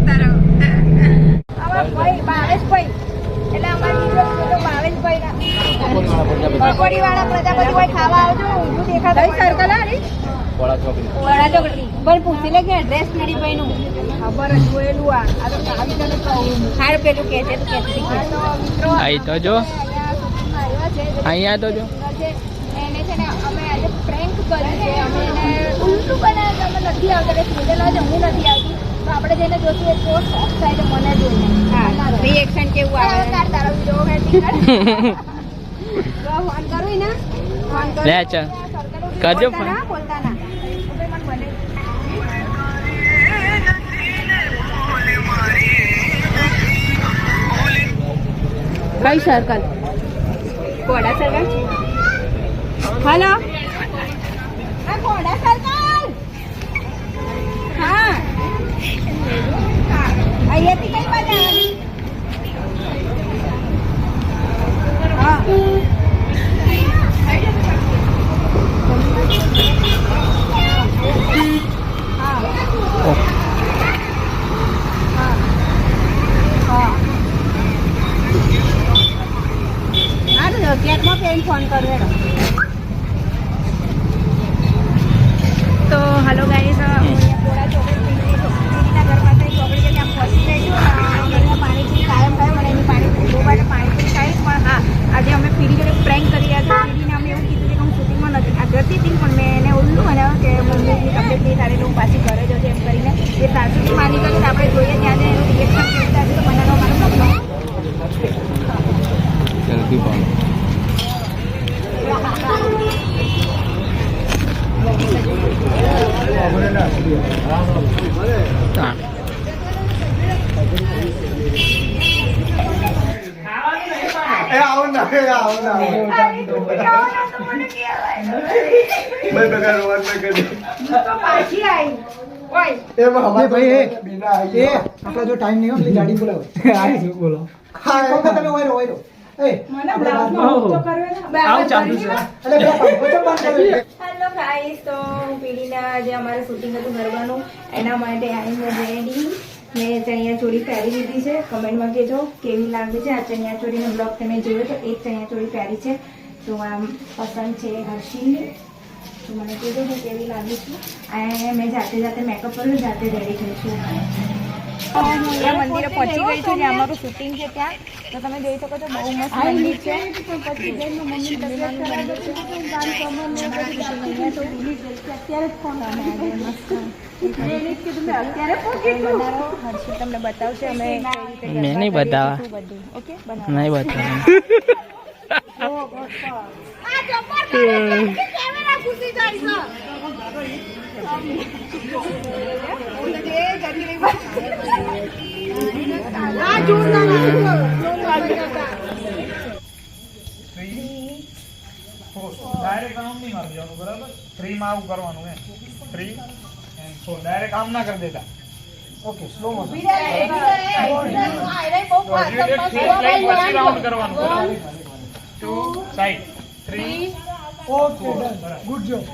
કરતા રહો. ભાઈ ભાવેશભાઈ એટલે અમારી ભાવેશભાઈ પકોડી વાળા પ્રજાપતિ ભાઈ ખાવા આવજો. ઊંધું દેખાતા સર્કલ આ રહી વડા ચોકડી પણ પૂછી લે કે એડ્રેસ પીડી ભાઈ નું ખબર જ જોયેલું. આ તો આવી તને કહું હાર પેલું કે છે તો મિત્રો આઈ તો જો અહીંયા તો જો એને છે ને અમે આજે પ્રેન્ક કર્યું છે. અમે એને ઉલટું બનાવ્યું. અમે નથી આવતા એટલે સ્પેશલ આજે હું નથી આવતી તો આપણે જેને જોશું એ તો શોખ થાય તો મને જોઈને હા રિએક્શન કેવું આવે તારો વિડિયો હેડી ફોન કરું ને ફોન કરું લે ચાલ કરજો ફોન. બોલતા ના કઈ સર્કલ કોડા સર્કલ हेलो कोड़ा सर्कल हाँ अय्याथी कई बाजू हाँ फ्लैटમાં પેન ફોન કરો. તો હલો ગાઈસ, પોળા ચોકડીના ઘર પાસે ચોકડી જઈને આમ પહોંચી જઈશું. પાણીપુરી કાયમ ખાય મને એની પાણીપુરી બહુ માટે પાણીપુરી ખાઈશ. પણ હા આજે અમે પીડી જોડે પ્રેન્ક કરી રહ્યા હતા. પીડીને અમે એવું કીધું કે હું શૂટિંગમાં નથી આ જતી હતી પણ મેં એને ઉલ્લું બનાવ્યું કે મમ્મીની તબિયત નહીં સારી હું પાછી ઘરે જશે એમ કરીને એ સાચું માની ગયું. આપણે જોઈએ ત્યાં એનું રિએક્શન કેવું થાય તો બનાવવા મારો સપનો જલ્દી બોલો. આપડા જો ટાઈમ નહીં હોય ગાડી બોલાવો. બોલો તમે ઓયરો ઓયરો હેલો ગાઈસ, તો પીડીના જે અમારે શૂટિંગ હતું ગરબાનું એના માટે આઈ રેડી. મેં ચણિયાચોળી પહેરી લીધી છે. કમેન્ટમાં કહેજો કેવી લાગે છે આ ચણિયાચોળીનો બ્લોગ તમે જોયો તો એક ચણિયાચોળી પહેરી છે તો આમ પસંદ છે હર્ષીની. તો મને કહેજો કે કેવી લાગે છે. અને મેં જાતે જાતે મેકઅપ કર્યું જાતે રેડી થઈ છું. મંદિરે પહોંચી ગઈ છું જ્યાં અમારું શૂટિંગ છે ત્યાં. તો તમે જોઈ શકો છો બહુ મસ્ત મંદિર છે. પછી જઈને મમ્મી તબિયત ખરાબ છે અત્યારે જ ફોન હર્ષિત તમને બતાવશે અમે મેં નહીં બતાવા. ઓકે નહીં બતાવા. ડાયરેક્ટ આમ નહીં મારી જવાનું બરાબર. 3 માં આવું કરવાનું એમ 3 and 4 ડાયરેક્ટ આમ ના કરી દેતા. ઓકે સ્લો મોશન રાઉન્ડ કરવાનું 2 સાઈડ 3 ઓકે ગુડ જોબ.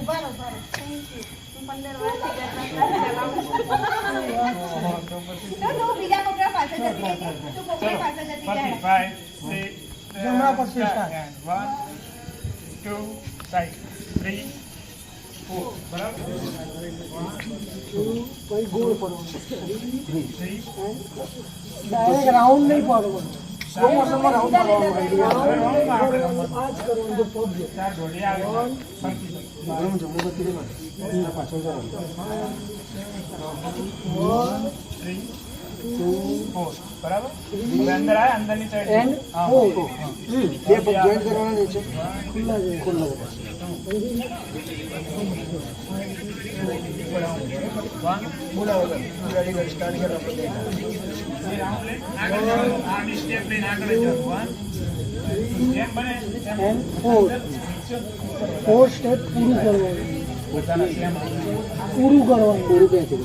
જમણા પર 1 2 સાઈડ 3 4 બરાબર. 1 2 પછી ગોળ પડવાનું 3 ડાયરેક્ટ રાઉન્ડ નહીં પાડવાનું. સ્લો મોશનમાં રાઉન્ડ પાડવાનું. આ જ કરવાનું જો પગ છે ચાર જોડી આવે ફરતી જમણું બત્તી દેવાનું પાછળ કરો 1 3 2 4 બરાબર. અંદર આય અંદરની સાઈડ એન્ડ બે પગ જોઈન્ટ કરવાના નીચે ખુલ્લા છે ખુલ્લા છે. 1 બોલાવો રેડી કરી સ્ટાર્ટ કરો. આગળ સ્ટેપ લઈને આગળ જવાનું 1 જેમ બને એન્ડ 4 સ્ટેપ પૂરું કરવાનું. પૂરું કરવાનું પૂરું ક્યાંથી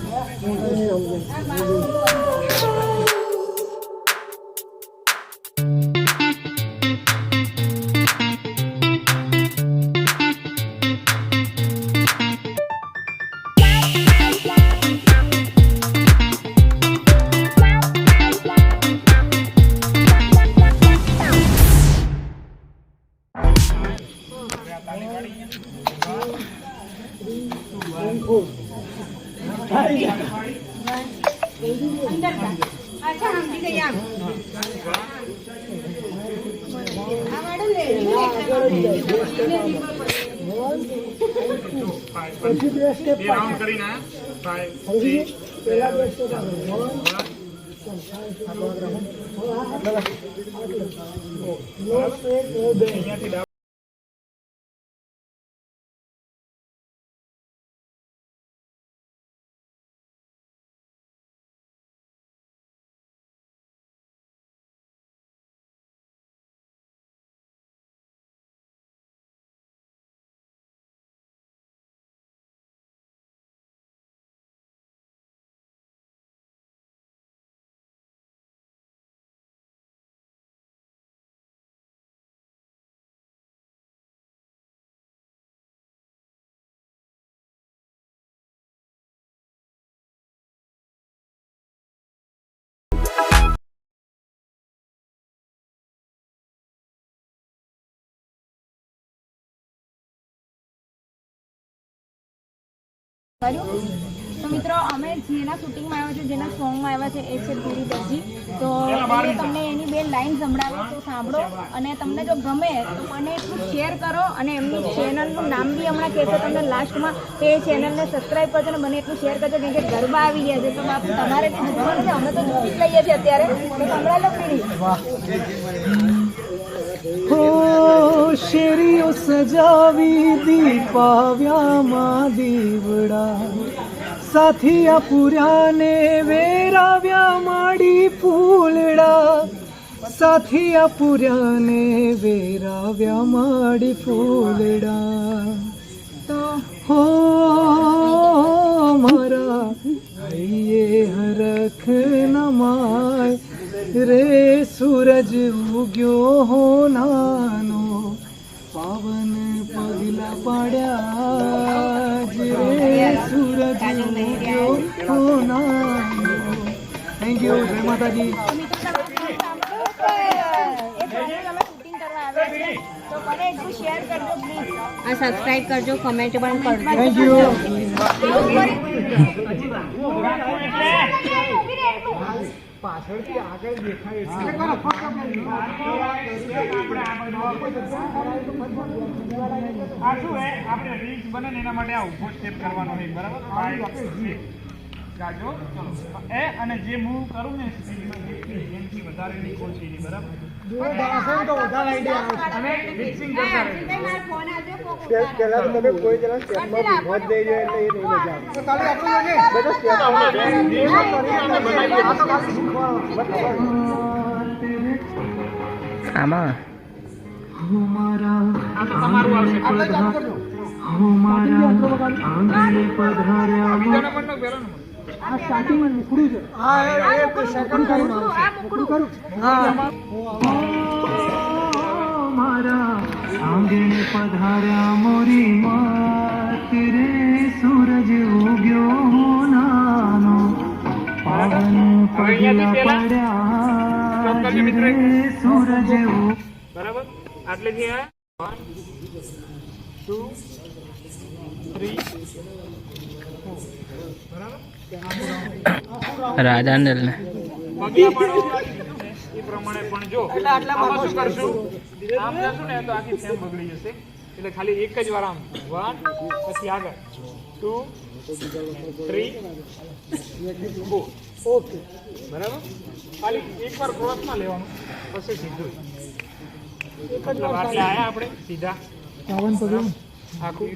અંદર જા. અચ્છા સમજી ગઈ આમ. આ વાળું લે. પછી બે સ્ટેપ રાઉન્ડ કરીને 5 3 પહેલા બે સ્ટેપ આવે તો મિત્રો અમે જેના શૂટિંગમાં આવ્યા છે, જેના સોંગમાં આવ્યા છે એ છે ધીરી દરજી. તો એ તમને એની બે લાઈન સંભળાવે તો સાંભળો, અને તમને જો ગમે તો મને એટલું શેર કરો, અને એમની ચેનલનું નામ બી હમણાં કહેશે તમને લાસ્ટમાં. તો એ ચેનલને સબસ્ક્રાઈબ કરજો અને મને એટલું શેર કરજો, કેમ કે ગરબા આવી ગયા છે. તો બાપ તમારે જીતવાનું છે, અમે તો જીતી જ લઈએ છીએ અત્યારે. તો સંભળાવી લો પીડી. હો શેરીઓ સજાવી દીપાવ્યામાં દીવડા, સાથિયા પૂર્યાને વેરાવ્યા માડી ફૂલડા, સાથિયા પૂર્યાને વેરાવ્યા માડી ફૂલડા. તો હો મારા હૈયે હરખ નમાય રે સૂરજ ઉગ્યો હો નાનો, પાવન પગલા પાડ્યા રે સૂરજ ઉગ્યો હો નાનો. Thank you. જય માતાજી. તો મને એટલું શેર કરજો પ્લીઝ. આ સબસ્ક્રાઇબ કરજો, કમેન્ટ પણ કરજો. Thank you. પાછળથી આગળ દેખાય આ શું હે, આપણે રીલ્સ બને ને એના માટે આ ઉભો સ્ટેપ કરવાનો છે, બરાબર? ગાજો ચલો એ, અને જે મૂવ કરું ને એનાથી વધારે ની કોશિશ, બરાબર? આમાં આ સ્ટાર્ટિંગમાં મુકડું છે. હા એ સેકન્ડ ટાઈમ આવશે. મુકડું કરું. હા મારા આંગણે પધાર્યા મોરી માત રે, સૂરજ ઉગ્યો નાનો, પાવન પગલા પડ્યા રે સૂરજ. બરાબર? આટલેથી આ 1 2 3 બરાબર? રાજાંડલ ને પગલા પાડવા એ પ્રમાણે પણ જો આમાં શું કરશું, આમ જશું ને તો આખી ફ્રેમ બગડી જશે. એટલે ખાલી એક જ વાર આમ 1 પછી આગળ 2 3 4. ઓકે બરાબર? ખાલી એકવાર ક્રોસમાં લેવાનું, પછી સીધું એક જ વાર. એટલે આયા આપણે સીધા 52 પગલું આખું.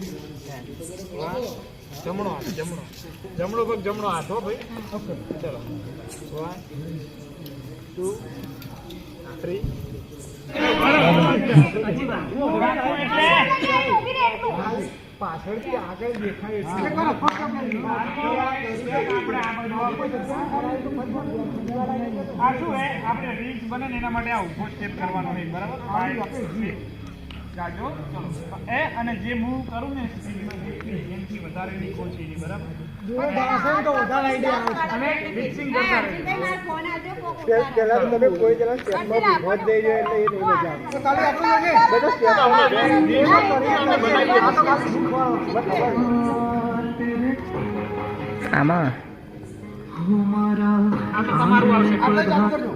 જમણો હાથ, જમણો પગ, જમણો હાથ. હો ભાઈ. ઓકે ચલો 1 2 3. પાછળથી આગળ દેખાય આ શું હે, આપણે રીલ્સ બને ને એના માટે આ ઉભો સ્ટેપ કરવાનો છે, બરાબર? ગાજો ચલો એ, અને જે મૂવ કરું ને એનાથી વધારે ની કોશિશ, બરાબર? પેલા તો તમે કોઈ જણા સ્ટેપમાં ઉભા જ દઈ જાય એટલે એ નહીં મજા આવે. તો ખાલી આમાં મારા આવશે. આપણે ચાલુ કરજો.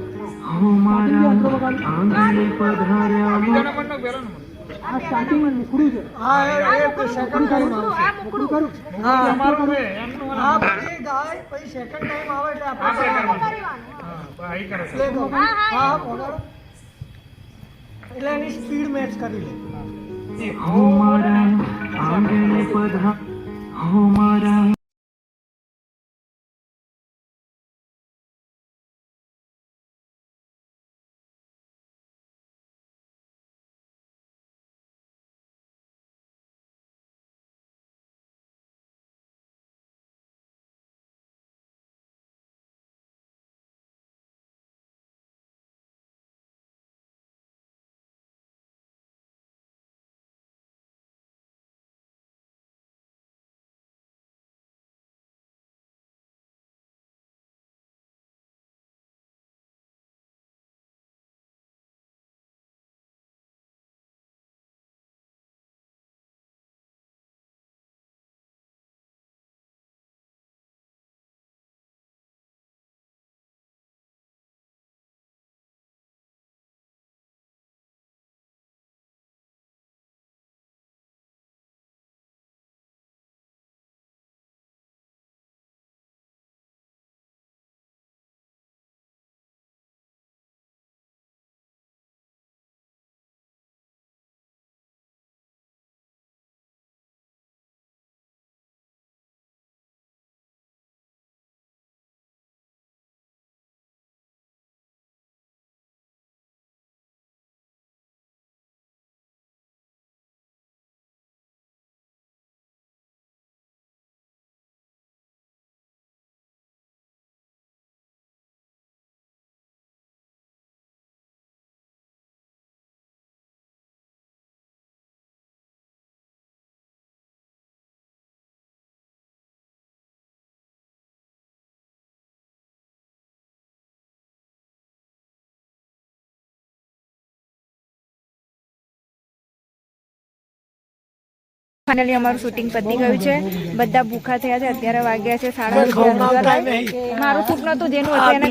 બીજો નંબરનો પહેલો નંબર. આ સ્ટાર્ટિંગ મુકડું છે. હા એ સેકન્ડ ટાઈમ આવશે. મુકડું કરું. હા તમારું છે, એમનું હા નંબર. પછી ગાય પછી સેકન્ડ ટાઈમ આવે એટલે આપણે આપણે કરવાનું. હા, અહીં કરો છો. પ્લે કરો. હા પોગાડો. એટલે એની સ્પીડ મેચ કરી લે. ફાઇનલી અમારું શૂટિંગ પતી ગયું છે. બધા ભૂખા થયા છે. અત્યારે વાગ્યા છે 11:30. મારું શૂટ નતું જેનું હતું એને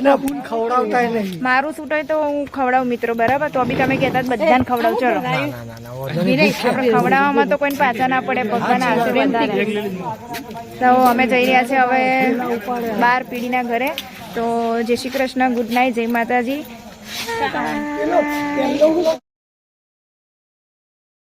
ખવડાવતા નહીં. મારું શૂટ હોય તો હું ખવડાવું મિત્રો, બરાબર? તો બી તમે કહેતા બધાને ખવડાવ. ચલો આપણે ખવડાવવામાં તો કોઈ પાછા ના પડે, ભગવાન આશીર્વાદ. તો અમે જઈ રહ્યા છે હવે 12 પીઢીના ઘરે. તો જય શ્રી કૃષ્ણ, ગુડ નાઇટ, જય માતાજી.